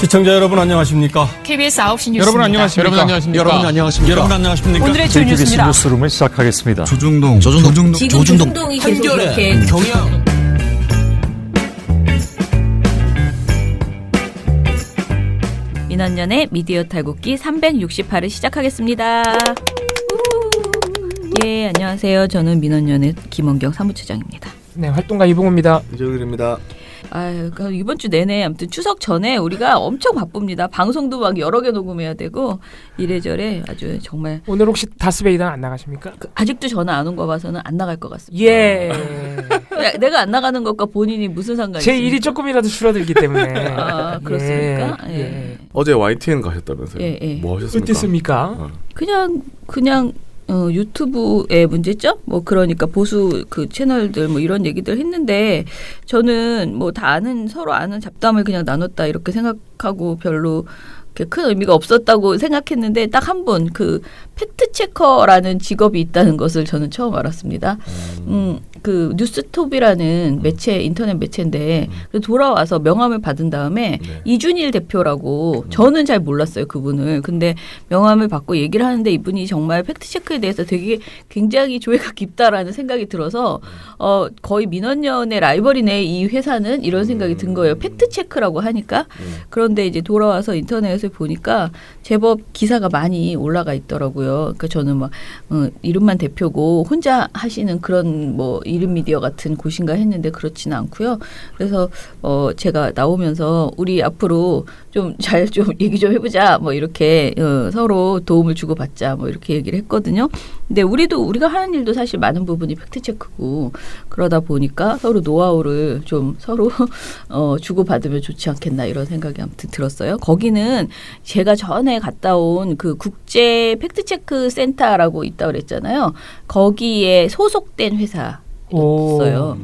시청자 여러분 안녕하십니까? KBS 9시 뉴스입니다. 여러분 안녕하십니까? 여러분 안녕하십니까? 오늘의 주 KBS 뉴스입니다. 뉴스룸을 시작하겠습니다. 조중동 조중동이 계속 이렇게 경영 민원연의 미디어 탈곡기 368을 시작하겠습니다. 예, 안녕하세요. 저는 민원연의 김원경 사무처장입니다. 네, 활동가 이봉호입니다. 이정일입니다. 아유, 이번 주 내내 아무튼 추석 전에 우리가 엄청 바쁩니다. 방송도 막 여러 개 녹음해야 되고 이래저래 아주 정말. 오늘 혹시 다스베이더 안 나가십니까? 아직도 전화 안 온 거 봐서는 안 나갈 것 같습니다. 예. 내가 안 나가는 것과 본인이 무슨 상관이 제 있습니까? 일이 조금이라도 줄어들기 때문에. 아, 그렇습니까? 예. 예. 어제 YTN 가셨다면서요? 예. 뭐 하셨습니까? 어땠습니까? 그냥 유튜브의 문제점? 뭐 그러니까 보수 그 채널들 뭐 이런 얘기들 했는데 저는 뭐 다 서로 아는 잡담을 그냥 나눴다 이렇게 생각하고 별로 큰 의미가 없었다고 생각했는데 딱 한 분 그 팩트체커라는 직업이 있다는 것을 저는 처음 알았습니다. 그 뉴스톱이라는 매체 인터넷 매체인데 돌아와서 명함을 받은 다음에 네. 이준일 대표라고 저는 잘 몰랐어요 그분을. 근데 명함을 받고 얘기를 하는데 이분이 정말 팩트체크에 대해서 되게 굉장히 조예가 깊다라는 생각이 들어서 거의 민원연의 라이벌이네 이 회사는 이런 생각이 든 거예요. 팩트체크라고 하니까. 그런데 이제 돌아와서 인터넷을 보니까 제법 기사가 많이 올라가 있더라고요. 그러니까 저는 막 이름만 대표고 혼자 하시는 그런 뭐 이름 미디어 같은 곳인가 했는데 그렇지는 않고요. 그래서 제가 나오면서 우리 앞으로 좀 잘 좀 얘기 좀 해보자 뭐 이렇게 서로 도움을 주고 받자 뭐 이렇게 얘기를 했거든요. 근데 우리가 하는 일도 사실 많은 부분이 팩트 체크고 그러다 보니까 서로 노하우를 좀 서로 주고 받으면 좋지 않겠나 이런 생각이 아무튼 들었어요. 거기는 제가 전에 갔다 온 그 국제 팩트 체크 센터라고 있다고 그랬잖아요. 거기에 소속된 회사였어요.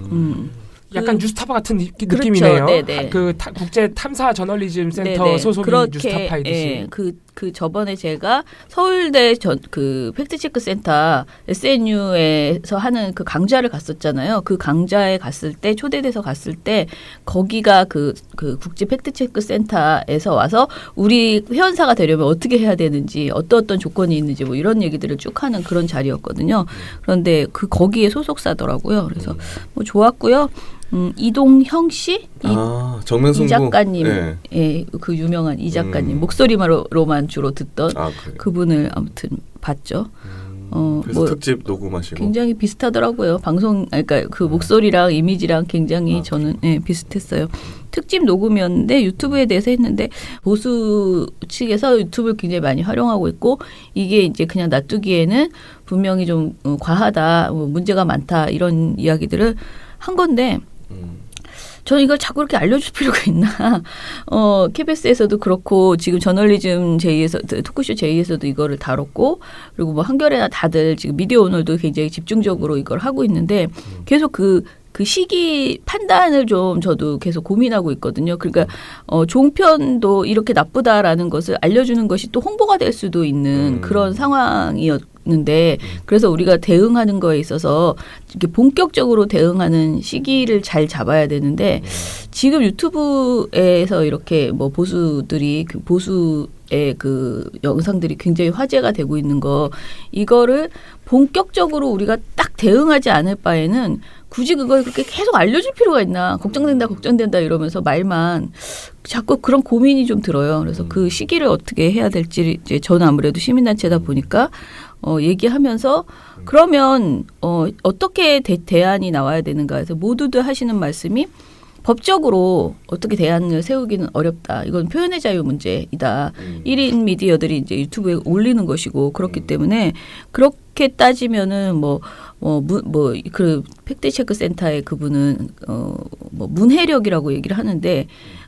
약간 뉴스타파 같은 그렇죠. 느낌이네요. 네네. 국제 탐사 저널리즘 센터 네네. 소속인 그렇게, 뉴스타파이듯이. 예, 그 저번에 제가 서울대 그 팩트체크 센터 SNU에서 하는 그 강좌를 갔었잖아요. 그 강좌에 갔을 때 초대돼서 갔을 때 거기가 그 국제 팩트체크 센터에서 와서 우리 회원사가 되려면 어떻게 해야 되는지 어떤 조건이 있는지 뭐 이런 얘기들을 쭉 하는 그런 자리였거든요. 그런데 거기에 소속사더라고요. 그래서 뭐 좋았고요. 이동형 씨? 정면승부. 이 작가님, 네. 예, 그 유명한 이 작가님 목소리만으로만 주로 듣던 그분을 아무튼 봤죠. 그래서 특집 녹음하시고 굉장히 비슷하더라고요. 그러니까 그 목소리랑 이미지랑 굉장히 저는 비슷했어요. 특집 녹음이었는데 유튜브에 대해서 했는데 보수 측에서 유튜브를 굉장히 많이 활용하고 있고 이게 이제 그냥 놔두기에는 분명히 좀 과하다, 문제가 많다 이런 이야기들을 한 건데. 저는 이걸 자꾸 이렇게 알려줄 필요가 있나. KBS에서도 그렇고 지금 저널리즘 J에서 토크쇼 J에서도 이거를 다뤘고 그리고 뭐 한겨레나 다들 지금 미디어 오늘도 굉장히 집중적으로 이걸 하고 있는데 계속 그 시기 판단을 좀 저도 계속 고민하고 있거든요. 그러니까 종편도 이렇게 나쁘다라는 것을 알려주는 것이 또 홍보가 될 수도 있는 그런 상황이었는데 그래서 우리가 대응하는 거에 있어서 이렇게 본격적으로 대응하는 시기를 잘 잡아야 되는데 지금 유튜브에서 이렇게 뭐 보수의 그 영상들이 굉장히 화제가 되고 있는 거 이거를 본격적으로 우리가 딱 대응하지 않을 바에는 굳이 그걸 그렇게 계속 알려줄 필요가 있나 걱정된다 이러면서 말만 자꾸 그런 고민이 좀 들어요. 그래서 그 시기를 어떻게 해야 될지 이제 저는 아무래도 시민단체다 보니까 얘기하면서 그러면 어떻게 대안이 나와야 되는가 해서 모두들 하시는 말씀이 법적으로 어떻게 대안을 세우기는 어렵다. 이건 표현의 자유 문제이다. 1인 미디어들이 이제 유튜브에 올리는 것이고 그렇기 때문에 그렇게 따지면은 그 팩트체크 센터의 그분은 문해력이라고 얘기를 하는데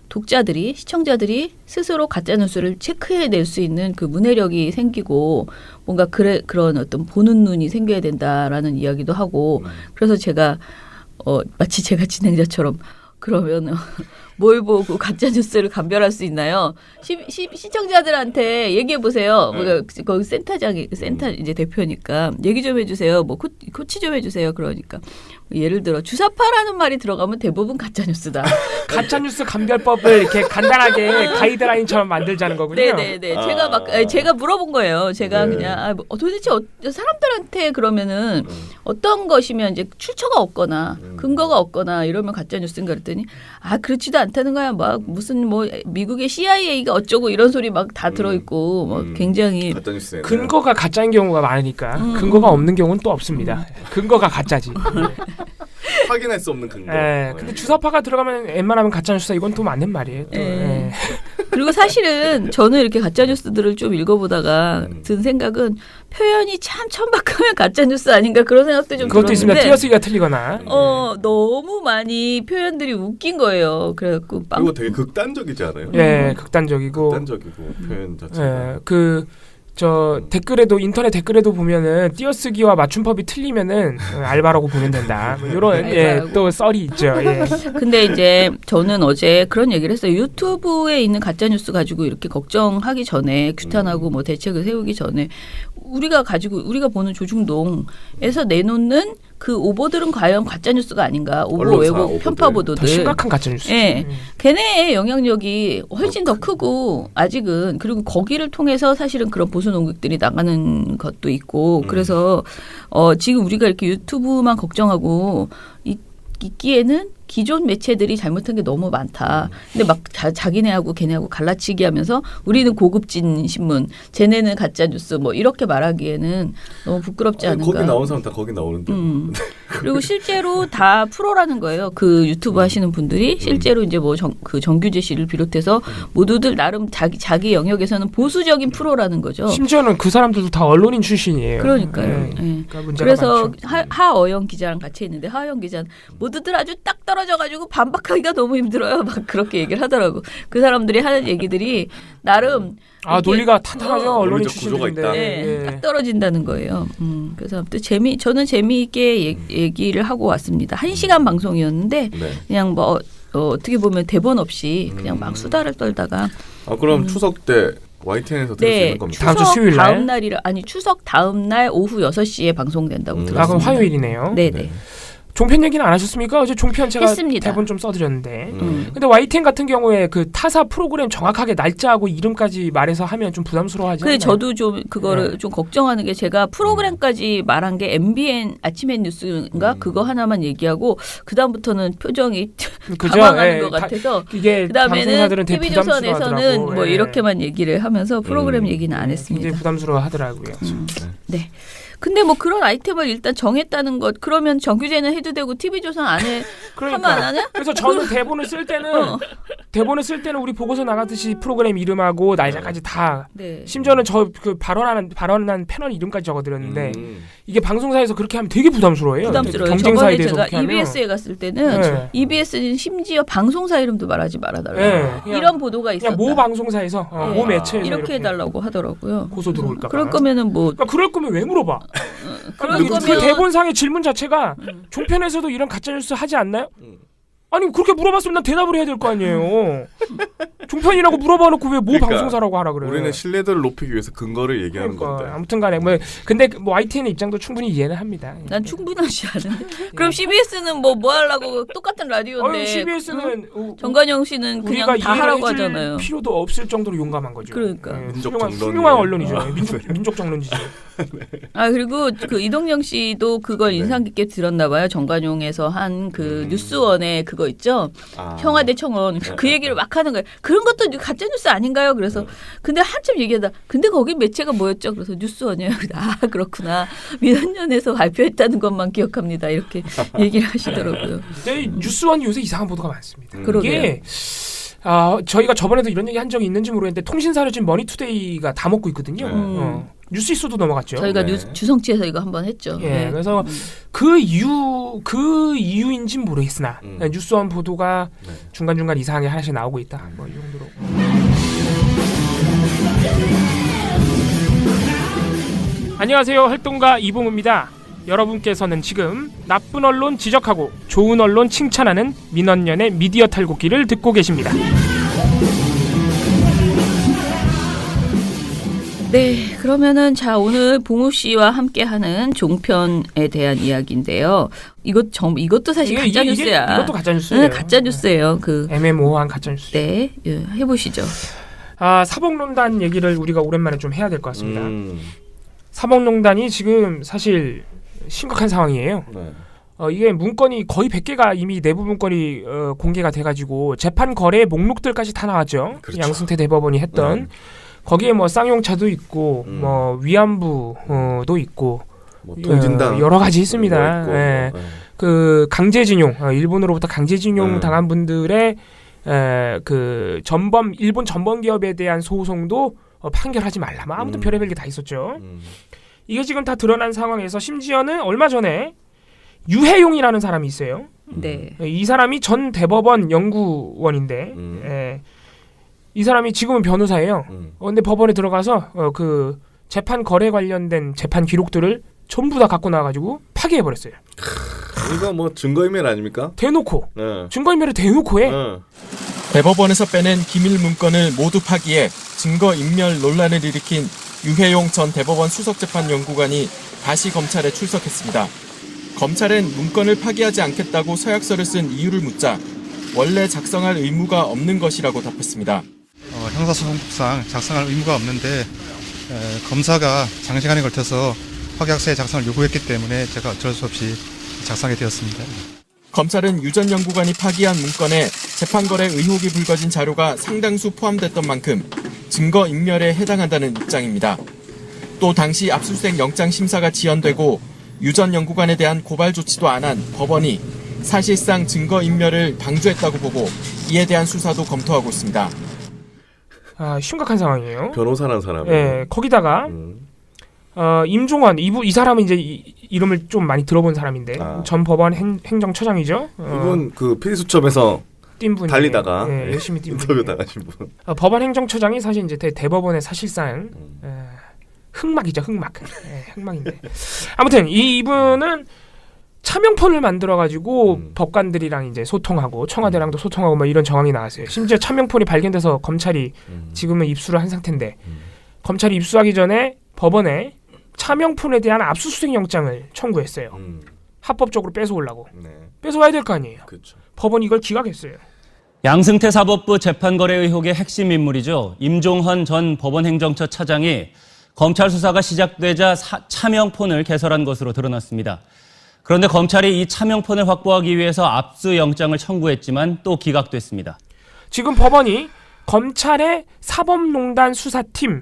독자들이 시청자들이 스스로 가짜 뉴스를 체크해낼 수 있는 그 문해력이 생기고 뭔가 그런 어떤 보는 눈이 생겨야 된다라는 이야기도 하고 그래서 제가 마치 제가 진행자처럼 그러면 뭘 보고 가짜 뉴스를 감별할 수 있나요? 시청자들한테 얘기해 보세요. 거기 센터 이제 대표니까 얘기 좀 해주세요. 뭐 코치 좀 해주세요. 그러니까 예를 들어 주사파라는 말이 들어가면 대부분 가짜 뉴스다. 가짜뉴스 감별법을 이렇게 간단하게 가이드라인처럼 만들자는 거군요. 네네네. 제가 물어본 거예요. 제가 그냥 도대체 사람들한테 그러면은 어떤 것이면 이제 출처가 없거나 근거가 없거나 이러면 가짜 뉴스인가 그랬더니 그렇지도 않다는 거야. 막 무슨 뭐 미국의 CIA가 어쩌고 이런 소리 막 다 들어있고 뭐 굉장히 가짜뉴스에는 근거가 가짜인 경우가 많으니까 근거가 없는 경우는 또 없습니다. 근거가 가짜지. 확인할 수 없는 근거. 근데 주사파가 들어가면 웬만하면 가짜뉴스다. 이건 또 맞는 말이에요. 또. 그리고 사실은 저는 이렇게 가짜뉴스들을 좀 읽어보다가 든 생각은 표현이 참 천박하면 가짜뉴스 아닌가 그런 생각도 좀 그것도 들었는데 있습니다. 띄어쓰기가 틀리거나. 너무 많이 표현들이 웃긴 거예요. 그래갖고 그리고 되게 극단적이지 않아요? 극단적이고. 표현 자체가. 댓글에도 인터넷 댓글에도 보면은 띄어쓰기와 맞춤법이 틀리면은 알바라고 보면 된다. 뭐 이런 또 썰이 있죠. 근데 이제 저는 어제 그런 얘기를 했어요. 유튜브에 있는 가짜 뉴스 가지고 이렇게 걱정하기 전에 규탄하고 뭐 대책을 세우기 전에 우리가 보는 조중동에서 내놓는 그 오보들은 과연 가짜 뉴스가 아닌가? 오보, 왜곡, 편파 보도들. 더 심각한 가짜 뉴스. 걔네의 영향력이 훨씬 더 크고 아직은 그리고 거기를 통해서 사실은 그런 보수 논객들이 나가는 것도 있고 그래서 지금 우리가 이렇게 유튜브만 걱정하고 있기에는 기존 매체들이 잘못한 게 너무 많다. 근데 막 자기네하고 걔네하고 갈라치기 하면서 우리는 고급진 신문, 쟤네는 가짜 뉴스 뭐 이렇게 말하기에는 너무 부끄럽지 않은가. 거기 나온 사람 다 거기 나오는데. 그리고 실제로 다 프로라는 거예요. 그 유튜브 하시는 분들이 실제로 이제 뭐 그 정규재 씨를 비롯해서 모두들 나름 자기 영역에서는 보수적인 프로라는 거죠. 심지어는 그 사람들도 다 언론인 출신이에요. 그러니까요. 그래서 하어영 기자랑 같이 있는데 하어영 기자는 모두들 아주 딱 떨어져가지고 반박하기가 너무 힘들어요. 막 그렇게 얘기를 하더라고. 그 사람들이 하는 얘기들이 나름 논리가 탄탄하죠. 언론인 출신인데 딱 떨어진다는 거예요. 그래서 아무튼 저는 재미있게 얘기를 하고 왔습니다. 1시간 방송이었는데 그냥 뭐 어떻게 보면 대본 없이 그냥 막 수다를 떨다가 그럼 추석 때 YTN에서 들을 수 있는 겁니다. 다음 주 수요일 날? 다음 날이라 추석 다음 날 오후 6시에 방송된다고 들었습니다. 그럼 화요일이네요. 네네. 종편 얘기는 안 하셨습니까? 어제 종편 제가 했습니다. 대본 좀 써드렸는데. 근데 YTN 같은 경우에 그 타사 프로그램 정확하게 날짜하고 이름까지 말해서 하면 좀 부담스러워하지 않나요? 저도 좀 그거를 좀 걱정하는 게 제가 프로그램까지 말한 게 MBN 아침엔 뉴스인가 그거 하나만 얘기하고 그 다음부터는 표정이 당황하는 것 같아서 이게 그다음에는 TV조선에서는 뭐 이렇게만 얘기를 하면서 프로그램 얘기는 안 했습니다. 굉장히 부담스러워하더라고요. 네. 근데 뭐 그런 아이템을 일단 정했다는 것 그러면 정규제는 해도 되고 TV조선 안에 하면 안 하냐? 그래서 저는 대본을 쓸 때는 우리 보고서 나가듯이 프로그램 이름하고 날짜까지 다 심지어는 저 그 발언한 패널 이름까지 적어드렸는데 이게 방송사에서 그렇게 하면 되게 부담스러워요. 부담스러워요. 경쟁사에 저번에 대해서 제가 EBS에 갔을 때는 EBS는 심지어 방송사 이름도 말하지 말아달라고 이런 보도가 있었다. 그냥 모 방송사에서 모 매체에서 이렇게 해달라고 하더라고요. 고소 들어올까 봐. 그럴 거면은 뭐 그럴 거면 왜 물어봐? 그 대본상의 질문 자체가 종편에서도 이런 가짜뉴스 하지 않나요? 아니 그렇게 물어봤으면 난 대답을 해야 될 거 아니에요. 종편이라고 물어봐놓고 왜 모 방송사라고 하라 그래요? 우리는 신뢰도를 높이기 위해서 근거를 얘기하는 건데. 아무튼간에 근데 YTN의 입장도 충분히 이해는 합니다. 난 충분하지 않은데. 그럼 CBS는 뭐 하려고 똑같은 라디오인데. CBS는 정관영 씨는 그냥 다 하라고 하잖아요. 필요도 없을 정도로 용감한 거죠. 그러니까 훌륭한 언론이죠. 민족 정론지죠. 그리고 그 이동영 씨도 그걸 인상 깊게 들었나 봐요. 정관용에서 한 그 뉴스원의 그거 있죠. 청와대 청원 그 얘기를 막 하는 거예요. 그런 것도 가짜 뉴스 아닌가요? 그래서 근데 한참 얘기하다. 근데 거기 매체가 뭐였죠? 그래서 뉴스원이에요. 그렇구나. 민원연에서 발표했다는 것만 기억합니다. 이렇게 얘기를 하시더라고요. 뉴스원이 요새 이상한 보도가 많습니다. 그러게요. 저희가 저번에도 이런 얘기 한 적이 있는지 모르겠는데 통신사를 지금 머니투데이가 다 먹고 있거든요. 뉴스이스도 넘어갔죠. 저희가 주성치에서 이거 한번 했죠. 그래서 그 이유인지는 모르겠으나 뉴스원 보도가 중간중간 이상하게 하나씩 나오고 있다. 뭐 이 정도로. 안녕하세요. 활동가 이봉우입니다. 여러분께서는 지금 나쁜 언론 지적하고 좋은 언론 칭찬하는 민원연의 미디어 탈곡기를 듣고 계십니다. 네, 그러면은 자 오늘 봉우 씨와 함께하는 종편에 대한 이야기인데요. 이것도 사실 가짜 뉴스야. 이것도 가짜 뉴스예요. 네, 가짜 뉴스예요. 그 애매모호한 가짜 뉴스. 네, 해보시죠. 사법농단 얘기를 우리가 오랜만에 좀 해야 될 것 같습니다. 사법농단이 지금 사실 심각한 상황이에요. 네. 이게 문건이 거의 100개가 이미 내부 문건이 공개가 돼가지고 재판 거래 목록들까지 다 나왔죠. 그렇죠. 양승태 대법원이 했던 거기에 뭐 쌍용차도 있고 뭐 위안부도 있고 뭐 통진당 여러 가지 있습니다. 있고, 예. 그 강제징용 일본으로부터 강제징용 네. 당한 분들의 그 일본 전범 기업에 대한 소송도 판결하지 말라. 뭐 아무튼 별의별 게 다 있었죠. 이게 지금 다 드러난 상황에서 심지어는 얼마 전에 유해용이라는 사람이 있어요. 네. 이 사람이 전 대법원 연구원인데 이 사람이 지금은 변호사예요. 근데 법원에 들어가서 그 재판 거래 관련된 재판 기록들을 전부 다 갖고 나와가지고 파기해버렸어요. 이거 뭐 증거인멸 아닙니까? 대놓고. 네. 증거인멸을 대놓고 해. 대법원에서 빼낸 기밀 문건을 모두 파기해 증거인멸 논란을 일으킨 유해용 전 대법원 수석재판연구관이 다시 검찰에 출석했습니다. 검찰은 문건을 파기하지 않겠다고 서약서를 쓴 이유를 묻자 원래 작성할 의무가 없는 것이라고 답했습니다. 형사소송법상 작성할 의무가 없는데 검사가 장시간에 걸쳐서 확약서의 작성을 요구했기 때문에 제가 어쩔 수 없이 작성하게 되었습니다. 검찰은 유 전 연구관이 파기한 문건에 재판거래 의혹이 불거진 자료가 상당수 포함됐던 만큼 증거인멸에 해당한다는 입장입니다. 또 당시 압수수색 영장 심사가 지연되고 유 전 연구관에 대한 고발 조치도 안 한 법원이 사실상 증거인멸을 방조했다고 보고 이에 대한 수사도 검토하고 있습니다. 심각한 상황이에요. 변호사라는 사람이. 네, 거기다가 임종원 이 사람은 이제 이름을 좀 많이 들어본 사람인데 전 법원 행정처장이죠. 이분 그 PD수첩에서 뛴 분이 달리다가 열심히 뛴 인터뷰 나가신 분. 법원 행정처장이 사실 이제 대법원의 사실상 흑막이죠, 흑막. 흑막인데 아무튼 이분은 차명폰을 만들어가지고 법관들이랑 이제 소통하고 청와대랑도 소통하고 뭐 이런 정황이 나왔어요. 심지어 차명폰이 발견돼서 검찰이 지금은 입수를 한 상태인데 검찰이 입수하기 전에 법원에 차명폰에 대한 압수수색 영장을 청구했어요. 합법적으로 뺏어오려고. 네. 뺏어와야 될 거 아니에요. 그렇죠. 법원이 이걸 기각했어요. 양승태 사법부 재판거래 의혹의 핵심 인물이죠. 임종헌 전 법원행정처 차장이 검찰 수사가 시작되자 차명폰을 개설한 것으로 드러났습니다. 그런데 검찰이 이 차명폰을 확보하기 위해서 압수영장을 청구했지만 또 기각됐습니다. 지금 법원이 검찰의 사법농단 수사팀의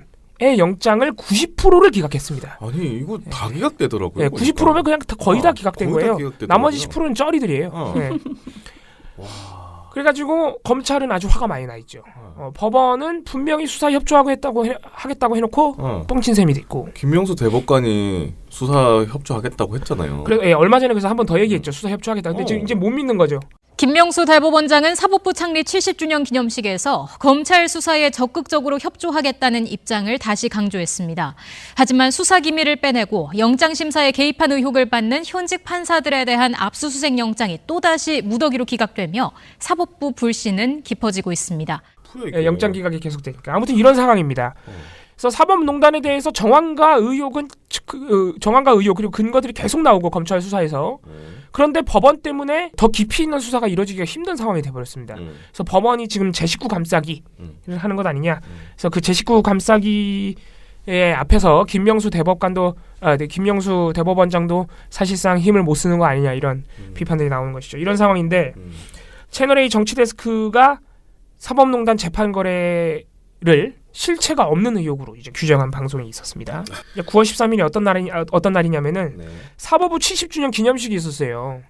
영장을 90%를 기각했습니다. 아니 이거 다 기각되더라고요. 네, 90%면 그냥 거의 다 기각된 거의 다 거예요. 기각되더라고요. 나머지 10%는 쩌리들이에요. 네. 그래가지고 검찰은 아주 화가 많이 나 있죠. 법원은 분명히 수사 협조하고 하겠다고 해놓고 뻥친 셈이 됐고. 김명수 대법관이 수사 협조하겠다고 했잖아요. 그래, 얼마 전에 그래서 한 번 더 얘기했죠. 수사 협조하겠다. 근데 지금 이제 못 믿는 거죠. 김명수 대법원장은 사법부 창립 70주년 기념식에서 검찰 수사에 적극적으로 협조하겠다는 입장을 다시 강조했습니다. 하지만 수사 기밀을 빼내고 영장 심사에 개입한 의혹을 받는 현직 판사들에 대한 압수수색 영장이 또다시 무더기로 기각되며 사법부 불신은 깊어지고 있습니다. 영장 기각이 계속되니까. 아무튼 이런 상황입니다. 그래서 사법농단에 대해서 정황과 의혹 그리고 근거들이 계속 나오고 검찰 수사에서 그런데 법원 때문에 더 깊이 있는 수사가 이루어지기가 힘든 상황이 돼버렸습니다. 그래서 법원이 지금 제19 감싸기를 하는 것 아니냐. 그래서 그 제19 감싸기의 앞에서 김명수 대법원장도 사실상 힘을 못 쓰는 거 아니냐 이런 비판들이 나오는 것이죠. 이런 상황인데 채널A 정치데스크가 사법농단 재판거래를 실체가 없는 의혹으로 이제 규정한 방송이 있었습니다. 9월 13일이 어떤 날이냐면은 사법부 70주년 기념식이 있었어요.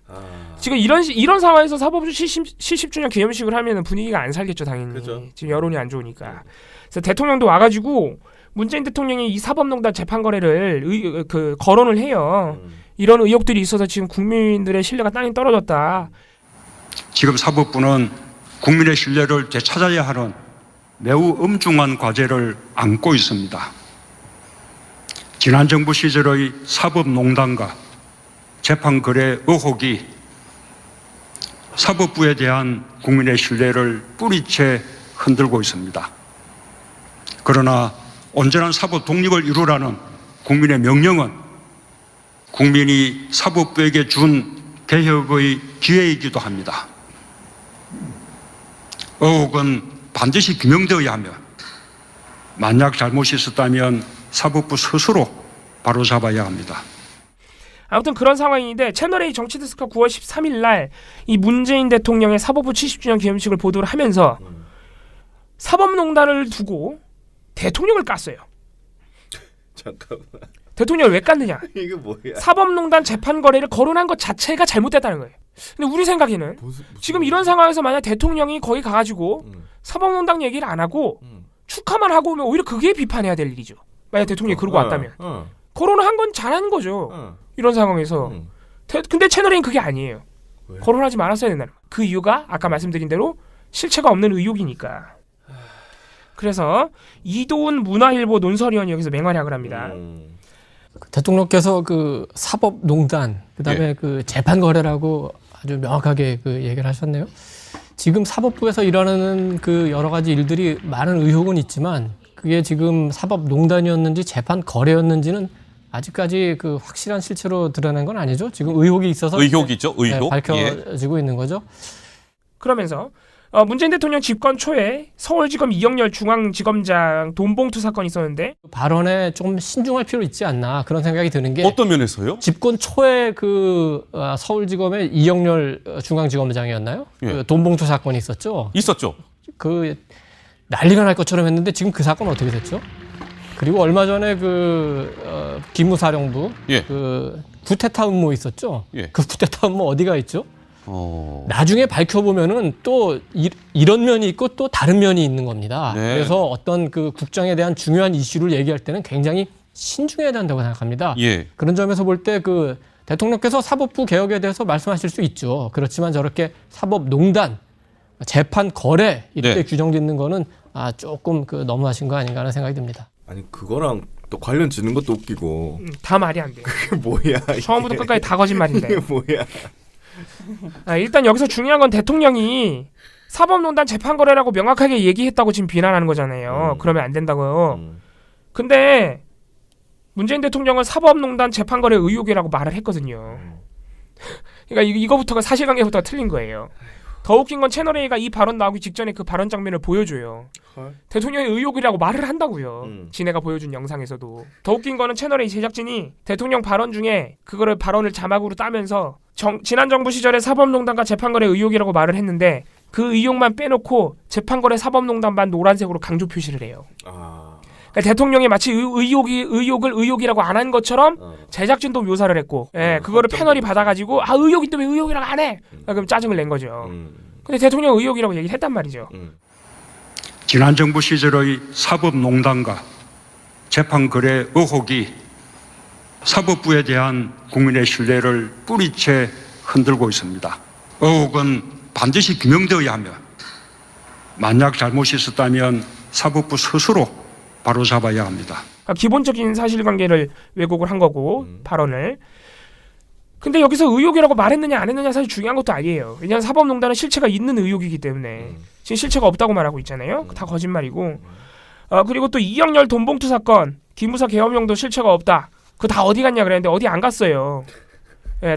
지금 이런 상황에서 사법부 70주년 기념식을 하면은 분위기가 안 살겠죠, 당연히. 그죠. 지금 여론이 안 좋으니까. 그래서 대통령도 와가지고 문재인 대통령이 이 사법농단 재판거래를 거론을 해요. 이런 의혹들이 있어서 지금 국민들의 신뢰가 땅이 떨어졌다. 지금 사법부는 국민의 신뢰를 되찾아야 하는 매우 엄중한 과제를 안고 있습니다. 지난 정부 시절의 사법농단과 재판거래 의혹이 사법부에 대한 국민의 신뢰를 뿌리채 흔들고 있습니다. 그러나 온전한 사법 독립을 이루라는 국민의 명령은 국민이 사법부에게 준 개혁의 기회이기도 합니다. 의혹은 반드시 규명되어야 하며 만약 잘못이 있었다면 사법부 스스로 바로잡아야 합니다. 아무튼 그런 상황인데 채널A 정치데스크가 9월 13일 날 이 문재인 대통령의 사법부 70주년 기념식을 보도를 하면서 사법농단을 두고 대통령을 깠어요. 잠깐만. 대통령을 왜 깠느냐? 이게 뭐야? 사법농단 재판 거래를 거론한 것 자체가 잘못됐다는 거예요. 근데 우리 생각에는 지금 이런 상황에서 만약 대통령이 거기 가가지고 사법농단 얘기를 안 하고 축하만 하고 오면 오히려 그게 비판해야 될 일이죠. 만약 대통령이 그러고 왔다면. 거론한 건 잘한 거죠. 이런 상황에서. 근데 채널A는 그게 아니에요. 왜? 거론하지 말았어야 된다는 거예요. 그 이유가 아까 말씀드린 대로 실체가 없는 의혹이니까. 그래서 이도훈 문화일보 논설위원이 여기서 맹활약을 합니다. 대통령께서 그 사법농단, 그다음에 예. 그 재판 거래라고 아주 명확하게 그 얘기를 하셨네요. 지금 사법부에서 일어나는 그 여러 가지 일들이 많은 의혹은 있지만 그게 지금 사법농단이었는지 재판 거래였는지는 아직까지 그 확실한 실체로 드러난 건 아니죠. 지금 의혹이 있어서 의혹이죠. 의혹. 밝혀지고 있는 거죠. 그러면서 문재인 대통령 집권 초에 서울지검 이영렬 중앙지검장 돈봉투 사건이 있었는데 발언에 좀 신중할 필요 있지 않나 그런 생각이 드는 게 어떤 면에서요? 집권 초에 그 서울지검의 이영렬 중앙지검장이었나요? 예. 그 돈봉투 사건이 있었죠. 있었죠. 그 난리가 날 것처럼 했는데 지금 그 사건 어떻게 됐죠? 그리고 얼마 전에 그 기무사령부 예. 그 쿠데타 음모 있었죠. 예. 그 쿠데타 음모 어디가 있죠? 나중에 밝혀보면은 또 이런 면이 있고 또 다른 면이 있는 겁니다. 네. 그래서 어떤 그 국정에 대한 중요한 이슈를 얘기할 때는 굉장히 신중해야 된다고 생각합니다. 예. 그런 점에서 볼 때 그 대통령께서 사법부 개혁에 대해서 말씀하실 수 있죠. 그렇지만 저렇게 사법농단, 재판 거래 이렇게 네. 규정 짓는 거는 조금 그 너무하신 거 아닌가 하는 생각이 듭니다. 아니 그거랑 또 관련 짓는 것도 웃기고. 다 말이 안 돼요. 그게 뭐야? 이게. 처음부터 끝까지 다 거짓말인데. 이게 뭐야? 일단 여기서 중요한 건 대통령이 사법농단 재판 거래라고 명확하게 얘기했다고 지금 비난하는 거잖아요. 그러면 안 된다고요. 근데 문재인 대통령은 사법농단 재판 거래 의혹이라고 말을 했거든요. 그러니까 이거부터가 사실관계부터가 틀린 거예요. 더 웃긴 건 채널A가 이 발언 나오기 직전에 그 발언 장면을 보여줘요. 헐. 대통령의 의혹이라고 말을 한다고요. 지네가 보여준 영상에서도. 더 웃긴 거는 채널A 제작진이 대통령 발언 중에 그거를 발언을 자막으로 따면서 지난 정부 시절에 사법농단과 재판거래 의혹이라고 말을 했는데 그 의혹만 빼놓고 재판거래 사법농단만 노란색으로 강조 표시를 해요. 그러니까 대통령이 마치 의혹을 의혹이라고 안 한 것처럼 제작진도 묘사를 했고, 그거를 패널이 받아가지고 의혹인데 왜 의혹이라고 안 해? 그럼 짜증을 낸 거죠. 근데 대통령 의혹이라고 얘기를 했단 말이죠. 지난 정부 시절의 사법농단과 재판거래 의혹이 사법부에 대한 국민의 신뢰를 뿌리채 흔들고 있습니다. 의혹은 반드시 규명되어야 하며 만약 잘못이 있었다면 사법부 스스로 바로잡아야 합니다. 기본적인 사실관계를 왜곡을 한 거고 발언을. 근데 여기서 의혹이라고 말했느냐 안 했느냐 사실 중요한 것도 아니에요. 왜냐하면 사법농단은 실체가 있는 의혹이기 때문에 지금 실체가 없다고 말하고 있잖아요. 다 거짓말이고. 그리고 또 이영렬 돈봉투 사건 기무사 계엄령도 실체가 없다. 그거 다 어디 갔냐 그랬는데 어디 안 갔어요.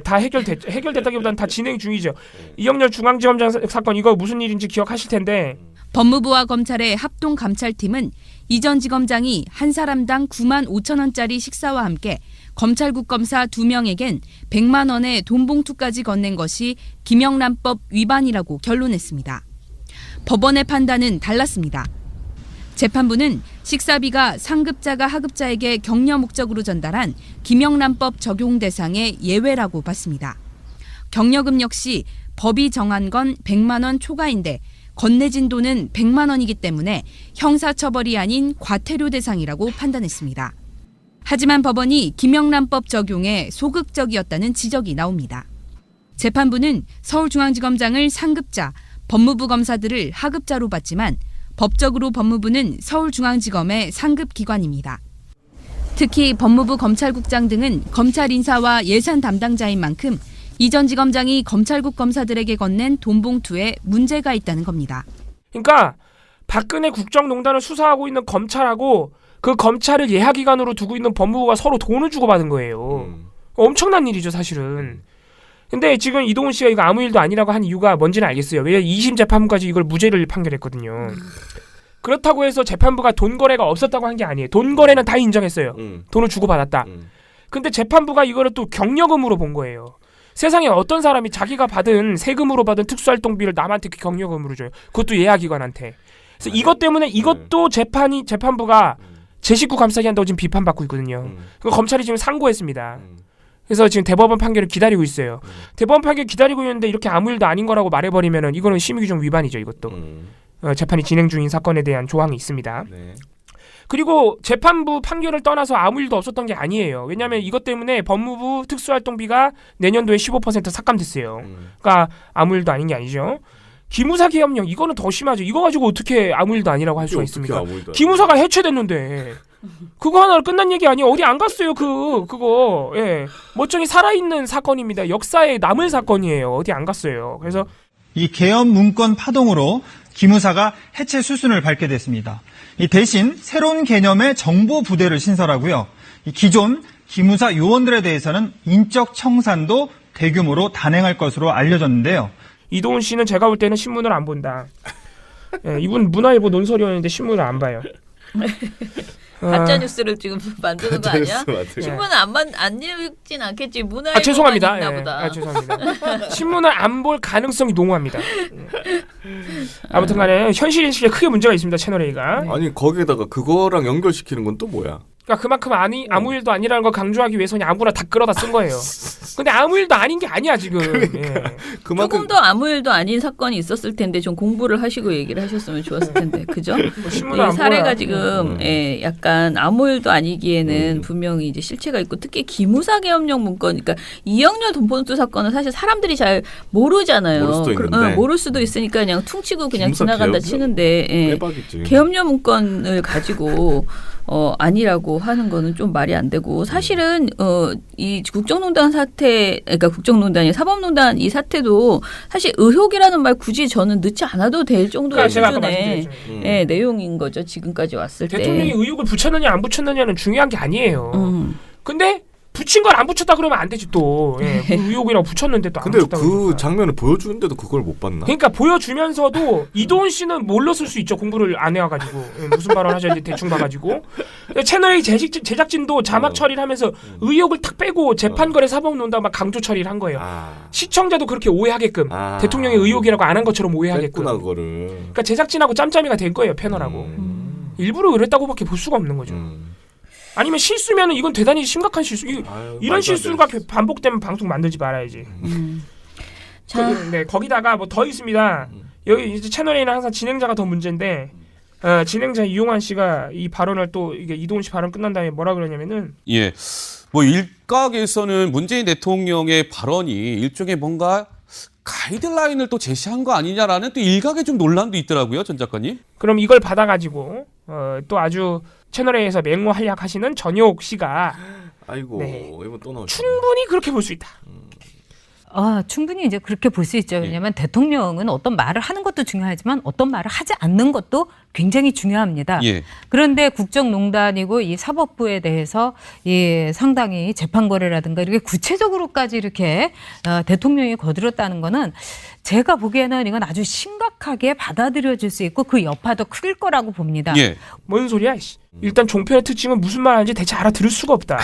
다 해결됐다기보다는 다 진행 중이죠. 이영렬 중앙지검장 사건 이거 무슨 일인지 기억하실 텐데 법무부와 검찰의 합동감찰팀은 이 전 지검장이 한 사람당 9만 5천 원짜리 식사와 함께 검찰국 검사 2명에겐 100만 원의 돈봉투까지 건넨 것이 김영란법 위반이라고 결론냈습니다. 법원의 판단은 달랐습니다. 재판부는 식사비가 상급자가 하급자에게 격려 목적으로 전달한 김영란법 적용 대상의 예외라고 봤습니다. 격려금 역시 법이 정한 건 100만 원 초과인데 건네진 돈은 100만 원이기 때문에 형사처벌이 아닌 과태료 대상이라고 판단했습니다. 하지만 법원이 김영란법 적용에 소극적이었다는 지적이 나옵니다. 재판부는 서울중앙지검장을 상급자, 법무부 검사들을 하급자로 봤지만 법적으로 법무부는 서울중앙지검의 상급기관입니다. 특히 법무부 검찰국장 등은 검찰 인사와 예산 담당자인 만큼 이 전 지검장이 검찰국 검사들에게 건넨 돈봉투에 문제가 있다는 겁니다. 그러니까 박근혜 국정농단을 수사하고 있는 검찰하고 그 검찰을 예하기관으로 두고 있는 법무부가 서로 돈을 주고받은 거예요. 엄청난 일이죠, 사실은. 근데 지금 이동훈 씨가 이거 아무 일도 아니라고 한 이유가 뭔지는 알겠어요. 왜 2심 재판부까지 이걸 무죄를 판결했거든요. 그렇다고 해서 재판부가 돈 거래가 없었다고 한 게 아니에요. 돈 거래는 다 인정했어요. 돈을 주고받았다. 근데 재판부가 이거를 또 경력금으로 본 거예요. 세상에 어떤 사람이 자기가 받은 세금으로 받은 특수활동비를 남한테 경력금으로 줘요. 그것도 예하기관한테. 그래서 이것 때문에 이것도 재판부가 제 식구 감싸기 한다고 지금 비판받고 있거든요. 검찰이 지금 상고했습니다. 그래서 지금 대법원 판결을 기다리고 있어요. 대법원 판결 기다리고 있는데 이렇게 아무 일도 아닌 거라고 말해버리면은 이거는 심의규정 위반이죠. 이것도 재판이 진행 중인 사건에 대한 조항이 있습니다. 네. 그리고 재판부 판결을 떠나서 아무 일도 없었던 게 아니에요. 왜냐하면 이것 때문에 법무부 특수활동비가 내년도에 15% 삭감됐어요. 그러니까 아무 일도 아닌 게 아니죠. 기무사 계엄령 이거는 더 심하죠. 이거 가지고 어떻게 아무 일도 아니라고 할 수가 있습니까? 기무사가 해체됐는데 그거 하나로 끝난 얘기 아니에요. 어디 안 갔어요. 그거 예. 멀쩡히 살아있는 사건입니다. 역사에 남을 사건이에요. 어디 안 갔어요. 그래서 이 계엄 문건 파동으로 기무사가 해체 수순을 밟게 됐습니다. 이 대신 새로운 개념의 정보 부대를 신설하고요. 이 기존 기무사 요원들에 대해서는 인적 청산도 대규모로 단행할 것으로 알려졌는데요. 이동훈 씨는 제가 볼 때는 신문을 안 본다. 예, 이분 문화일보 논설위원인데 신문을 안 봐요. 가짜 뉴스를 지금 만드는 거 아니야? 신문은 안 읽진 않겠지. 문화일보만 죄송합니다. 읽나 보다. 죄송합니다. 신문을 안 볼 가능성이 농후합니다. 아무튼간에 현실 인식에 크게 문제가 있습니다. 채널A가. 아니 거기에다가 그거랑 연결시키는 건 또 뭐야? 그러니까 그만큼 아무 일도 아니라는 걸 강조하기 위해서 그냥 아무나 다 끌어다 쓴 거예요. 근데 아무 일도 아닌 게 아니야 지금. 예. 조금 더 아무 일도 아닌 사건이 있었을 텐데 좀 공부를 하시고 얘기를 하셨으면 좋았을 텐데, 그죠? 이 사례가 지금 약간 아무 일도 아니기에는 분명히 이제 실체가 있고, 특히 기무사 계엄령 문건, 그러니까 이영렬 돈봉투 사건은 사실 사람들이 잘 모르잖아요. 모를 수도 있으니까 그냥 퉁치고 그냥 지나간다 치는데 계엄령 문건을 가지고 아니라고 하는 거는 좀 말이 안 되고, 사실은 이 국정농단 사태, 그러니까 국정농단이 사법농단 이 사태도 사실 의혹이라는 말 굳이 저는 넣지 않아도 될 정도의 수준의 내용인 거죠. 지금까지 왔을 때. 대통령이 의혹을 붙였느냐 안 붙였느냐는 중요한 게 아니에요. 근데 붙인 걸 안 붙였다 그러면 안 되지 또. 예, 의혹이라고 붙였는데 또 안 붙였다. 근데 그 장면을 보여주는데도 그걸 못 봤나? 그러니까 보여주면서도 이동훈 씨는 몰랐을 수 있죠. 공부를 안 해와가지고 무슨 발언 하셨는지 대충 봐가지고. 채널A 제작진도 자막 처리를 하면서 의혹을 탁 빼고 재판거래 사법농단 막 강조 처리를 한 거예요. 시청자도 그렇게 오해하게끔 대통령의 의혹이라고 안 한 것처럼 오해하게끔. 뺐구나, 그거를. 그러니까 제작진하고 짬짬이가 된 거예요. 패널하고. 일부러 그랬다고밖에 볼 수가 없는 거죠. 아니면 실수면은 이건 대단히 심각한 실수. 이런 실수가 반복되면 방송 만들지 말아야지. 거기다가 뭐 더 있습니다. 여기 이제 채널A는 항상 진행자가 더 문제인데, 진행자 이용환 씨가 이 발언을 또 이게 이동훈 씨 발언 끝난 다음에 뭐라 그러냐면은 뭐 일각에서는 문재인 대통령의 발언이 일종의 뭔가 가이드라인을 또 제시한 거 아니냐라는 또 일각의 좀 논란도 있더라고요, 전 작가님. 그럼 이걸 받아가지고 또 아주 채널A에서 맹호활약하시는 전효옥 씨가 이거 또 나오죠. 충분히 그렇게 볼 수 있다. 충분히 이제 그렇게 볼 수 있죠. 왜냐하면 대통령은 어떤 말을 하는 것도 중요하지만 어떤 말을 하지 않는 것도 굉장히 중요합니다. 그런데 국정농단이고 이 사법부에 대해서 상당히 재판거래라든가 이렇게 구체적으로까지 이렇게 대통령이 거들었다는 거는 제가 보기에는 이건 아주 심각하게 받아들여질 수 있고 그 여파도 클 거라고 봅니다. 뭔 소리야? 일단 종편의 특징은 무슨 말 하는지 대체 알아들을 수가 없다.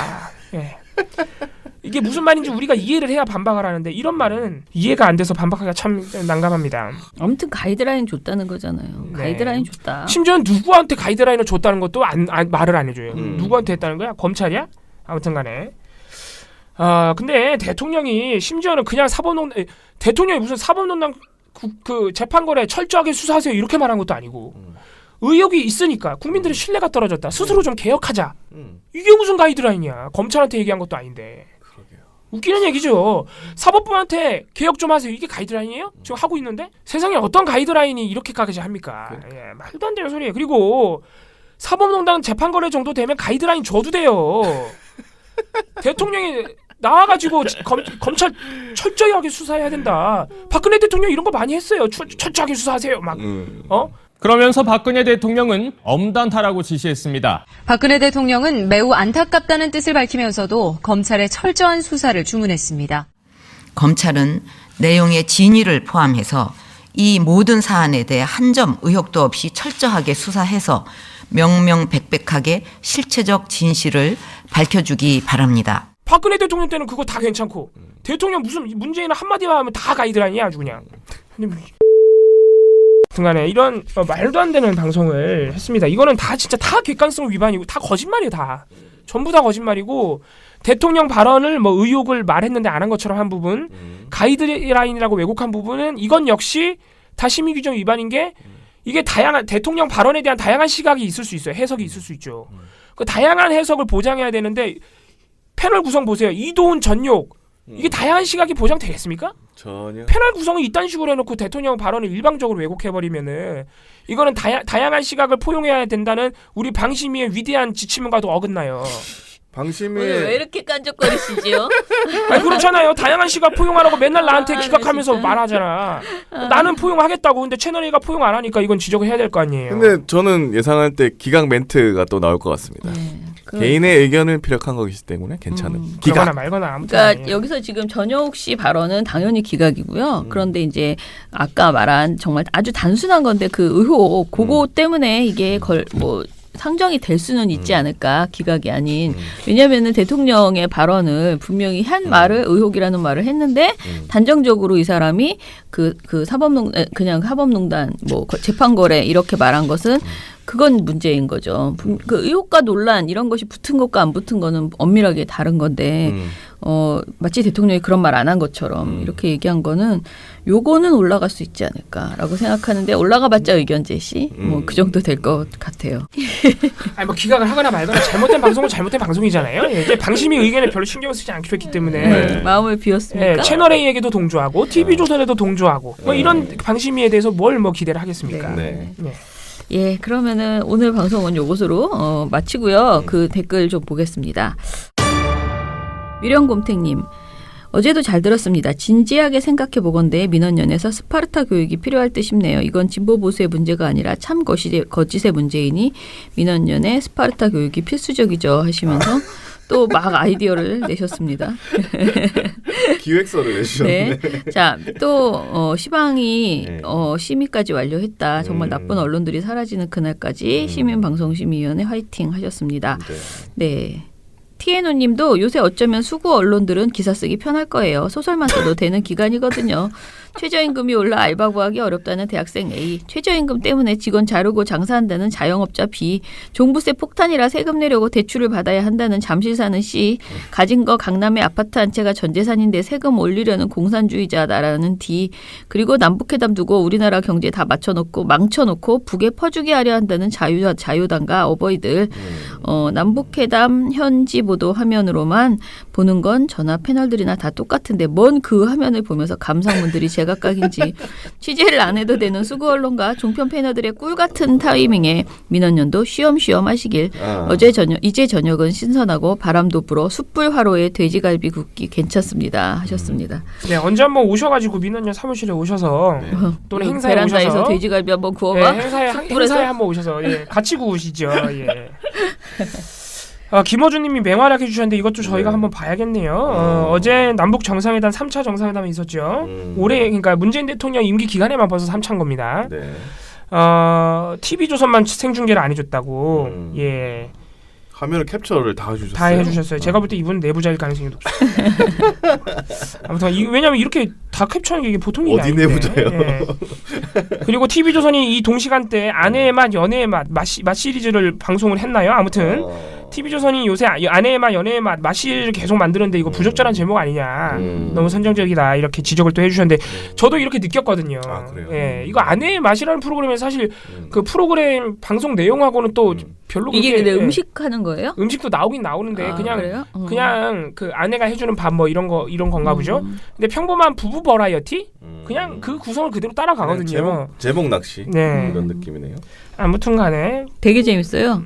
이게 무슨 말인지 우리가 이해를 해야 반박을 하는데 이런 말은 이해가 안 돼서 반박하기가 참 난감합니다. 아무튼 가이드라인 줬다는 거잖아요. 가이드라인 줬다. 심지어 누구한테 가이드라인을 줬다는 것도 말을 안 해줘요. 누구한테 했다는 거야? 검찰이야? 아무튼 간에. 근데 대통령이 심지어는 그냥 대통령이 무슨 사법농단 그 재판거래 철저하게 수사하세요 이렇게 말한 것도 아니고 의혹이 있으니까 국민들의 신뢰가 떨어졌다. 스스로 좀 개혁하자. 이게 무슨 가이드라인이야. 검찰한테 얘기한 것도 아닌데. 웃기는 얘기죠. 사법부한테 개혁 좀 하세요. 이게 가이드라인이에요? 지금 하고 있는데? 세상에 어떤 가이드라인이 이렇게까지 합니까? 말도 안 되는 소리예요. 그리고 사법농단 재판거래 정도 되면 가이드라인 줘도 돼요. 대통령이 나와가지고 검찰 철저히 하게 수사해야 된다. 박근혜 대통령 이런 거 많이 했어요. 철저하게 수사하세요. 막 그러면서 박근혜 대통령은 엄단하라고 지시했습니다. 박근혜 대통령은 매우 안타깝다는 뜻을 밝히면서도 검찰의 철저한 수사를 주문했습니다. 검찰은 내용의 진위를 포함해서 이 모든 사안에 대해 한 점 의혹도 없이 철저하게 수사해서 명명백백하게 실체적 진실을 밝혀주기 바랍니다. 박근혜 대통령 때는 그거 다 괜찮고 대통령 무슨 문재인 한마디만 하면 다 가이드라인이야 아주 그냥. 근데 등간에 이런 말도 안 되는 방송을 했습니다. 이거는 다 진짜 다 객관성 위반이고 다 거짓말이에요. 다 전부 다 거짓말이고 대통령 발언을 뭐 의혹을 말했는데 안 한 것처럼 한 부분 가이드라인이라고 왜곡한 부분은 이건 역시 다 심의규정 위반인 게 이게 다양한 대통령 발언에 대한 다양한 시각이 있을 수 있어요. 해석이 있을 수 있죠. 그 다양한 해석을 보장해야 되는데 패널 구성 보세요. 이도훈 전욕 이게 다양한 시각이 보장되겠습니까? 전혀. 패널 구성을 이딴 식으로 해놓고 대통령 발언을 일방적으로 왜곡해버리면은 이거는 다양한 시각을 포용해야 된다는 우리 방심위의 위대한 지침과도 어긋나요. 방심위 왜 이렇게 깐족거리시죠? 아니 그렇잖아요. 다양한 시각 포용하라고 맨날 나한테 기각하면서 진짜. 말하잖아. 나는 포용하겠다고. 근데 채널 A가 포용 안 하니까 이건 지적을 해야 될 거 아니에요. 근데 저는 예상할 때 기각 멘트가 또 나올 것 같습니다. 개인의 의견을 피력한 거기 때문에 괜찮은. 기각 말거나 아무튼. 그러니까 아니에요. 여기서 지금 전효욱 씨 발언은 당연히 기각이고요. 그런데 이제 아까 말한 정말 아주 단순한 건데 그 의혹 그거 때문에 이게 상정이 될 수는 있지 않을까. 기각이 아닌. 왜냐하면은 대통령의 발언을 분명히 한 말을 의혹이라는 말을 했는데 단정적으로 이 사람이 그냥 사법농단 재판거래 이렇게 말한 것은 그건 문제인 거죠. 그 의혹과 논란 이런 것이 붙은 것과 안 붙은 거는 엄밀하게 다른 건데 마치 대통령이 그런 말 안 한 것처럼 이렇게 얘기한 거는 요거는 올라갈 수 있지 않을까라고 생각하는데 올라가봤자 의견 제시 그 정도 될 것 같아요. 아니 뭐 기각을 하거나 말거나 잘못된 방송은 잘못된 방송이잖아요. 이제 방심위 의견에 별로 신경 쓰지 않기로 했기 때문에 마음을 비웠습니까? 채널 A에게도 동조하고 TV조선에도 동조하고 뭐 이런 방심위에 대해서 뭘 기대를 하겠습니까? 네. 예, 그러면은 오늘 방송은 요것으로 마치고요. 그 댓글 좀 보겠습니다. 미령곰탱님, 어제도 잘 들었습니다. 진지하게 생각해 보건대 민원연에서 스파르타 교육이 필요할 듯 싶네요. 이건 진보 보수의 문제가 아니라 참 거짓의 문제이니 민원연의 스파르타 교육이 필수적이죠 하시면서 또 막 아이디어를 내셨습니다. 기획서를 내주셨네. 네. 자, 또 시방이 심의까지 완료했다. 정말 나쁜 언론들이 사라지는 그날까지 시민방송심의위원회 화이팅 하셨습니다. 네. 티에노님도 요새 어쩌면 수구 언론들은 기사 쓰기 편할 거예요. 소설만 써도 되는 기간이거든요. 최저임금이 올라 알바 구하기 어렵다는 대학생 A, 최저임금 때문에 직원 자르고 장사한다는 자영업자 B, 종부세 폭탄이라 세금 내려고 대출을 받아야 한다는 잠실 사는 C, 가진 거 강남의 아파트 한 채가 전 재산인데 세금 올리려는 공산주의자다라는 D, 그리고 남북회담 두고 우리나라 경제 다 망쳐놓고 북에 퍼주게 하려 한다는 자유당과 어버이들. 남북회담 현지 보도 화면으로만 보는 건 전화 패널들이나 다 똑같은데 뭔 그 화면을 보면서 감상문들이 제각각인지 취재를 안 해도 되는 수구 언론과 종편 패널들의 꿀같은 타이밍에 민원연도 쉬엄쉬엄 하시길. 이제 저녁은 신선하고 바람도 불어 숯불 화로에 돼지갈비 굽기 괜찮습니다 하셨습니다. 네, 언제 한번 오셔가지고 민원연 사무실에 오셔서 또는 행사에 베란다에서 오셔서 돼지갈비 한번 구워봐. 네, 행사에 한번 오셔서 같이 구우시죠. 예. 김어준님이 맹활약 해주셨는데 이것도 저희가 한번 봐야겠네요. 어제 남북 정상회담 3차 정상회담이 있었죠. 올해 그러니까 문재인 대통령 임기 기간에만 벌써 3차인 겁니다. 네. TV조선만 생중계를 안 해줬다고. 예. 화면을 캡처를 다 해주셨어요. 다 해주셨어요. 제가 볼 때 이분 내부자일 가능성이 높습니다. 아무튼 왜냐하면 이렇게 다 캡처하는 게 이게 보통 일이 아닌데. 어디 내부자요? 예. 그리고 TV조선이 이 동시간대 아내의 맛, 연애의 맛 시리즈를 방송을 했나요? 아무튼 TV조선이 요새 아내의 맛, 연애의 맛 시리즈를 계속 만드는데 이거 부적절한 제목 아니냐. 너무 선정적이다. 이렇게 지적을 또 해주셨는데 저도 이렇게 느꼈거든요. 예, 이거 아내의 맛이라는 프로그램은 사실 그 프로그램 방송 내용하고는 또 별로 이게 근데 음식하는 거예요? 음식도 나오긴 나오는데 그래요? 그냥 그 아내가 해주는 밥 뭐 이런 건가 보죠. 근데 평범한 부부 버라이어티 그냥 그 구성을 그대로 따라가거든요. 제목 낚시 이런 느낌이네요. 아무튼간에 되게 재밌어요.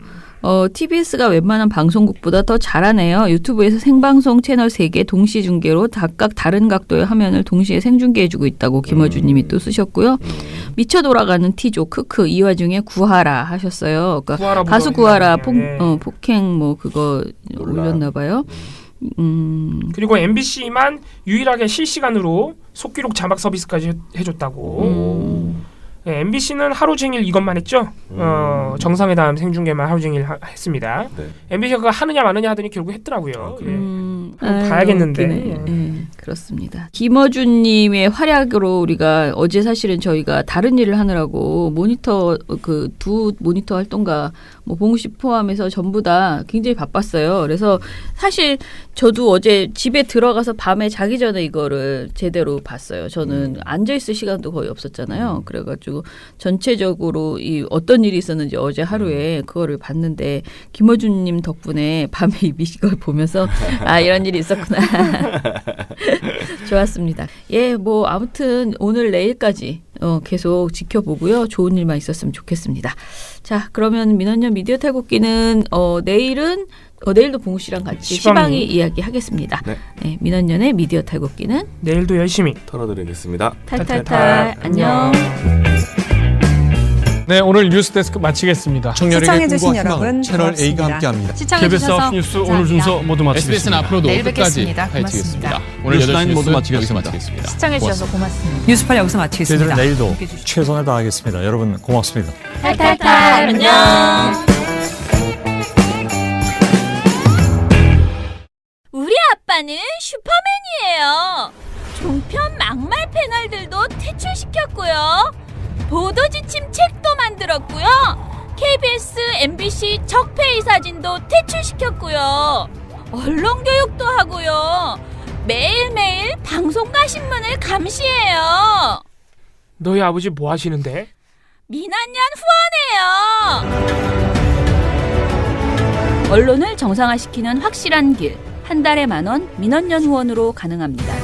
TBS가 웬만한 방송국보다 더 잘하네요. 유튜브에서 생방송 채널 3개 동시 중계로 각각 다른 각도의 화면을 동시에 생중계해주고 있다고 김어준 님이 또 쓰셨고요. 미쳐 돌아가는 T조 크크 이 와중에 구하라 하셨어요. 그러니까 구하라 가수 무덤이네. 구하라 네. 폭행 뭐 그거 올렸나 봐요. 그리고 MBC만 유일하게 실시간으로 속기록 자막 서비스까지 해줬다고. 네, MBC는 하루 종일 이것만 했죠. 정상회담 생중계만 하루 종일 했습니다. 네. MBC가 하느냐 마느냐 하더니 결국 했더라고요. 아유, 봐야겠는데. 웃기네. 그렇습니다. 김어준님의 활약으로 우리가 어제 사실은 저희가 다른 일을 하느라고 모니터 그 두 모니터 활동가 뭐 봉우 씨 포함해서 전부 다 굉장히 바빴어요. 그래서 사실 저도 어제 집에 들어가서 밤에 자기 전에 이거를 제대로 봤어요. 저는 앉아 있을 시간도 거의 없었잖아요. 그래가지고 전체적으로 이 어떤 일이 있었는지 어제 하루에 그거를 봤는데 김어준님 덕분에 밤에 이걸 보면서 아 이런 일이 있었구나. 좋았습니다. 예, 뭐 아무튼 오늘 내일까지 계속 지켜보고요. 좋은 일만 있었으면 좋겠습니다. 자, 그러면 민원연 미디어 탈곡기는 내일도 봉우 씨랑 같이 시방이 이야기하겠습니다. 네. 네, 민원연의 미디어 탈곡기는 내일도 열심히 털어드리겠습니다. 탈탈탈 안녕. 네, 오늘 뉴스데스크 마치겠습니다. 청년에게 꿈과 희망을 채널 A가 함께합니다. KBS 9 뉴스 오늘 순서 모두 마치겠습니다. SBS는 앞으로도 내일 끝까지 뵙겠습니다. 파헤치겠습니다. 오늘 뉴스 8시 모두 뉴스 마치겠습니다. 시청해주셔서 고맙습니다. 뉴스팔 여기서 마치겠습니다. 저희들은 내일도 최선을 다하겠습니다. 여러분 고맙습니다. 탈탈탈 안녕. 우리 아빠는 슈퍼맨이에요. 종편 막말 패널들도 퇴출시켰고요. 보도지침 책도 만들었고요. KBS, MBC 적폐의 사진도 퇴출시켰고요. 언론교육도 하고요. 매일매일 방송과 신문을 감시해요. 너희 아버지 뭐 하시는데? 민원연 후원해요. 언론을 정상화시키는 확실한 길. 한 달에 10,000원 민원연 후원으로 가능합니다.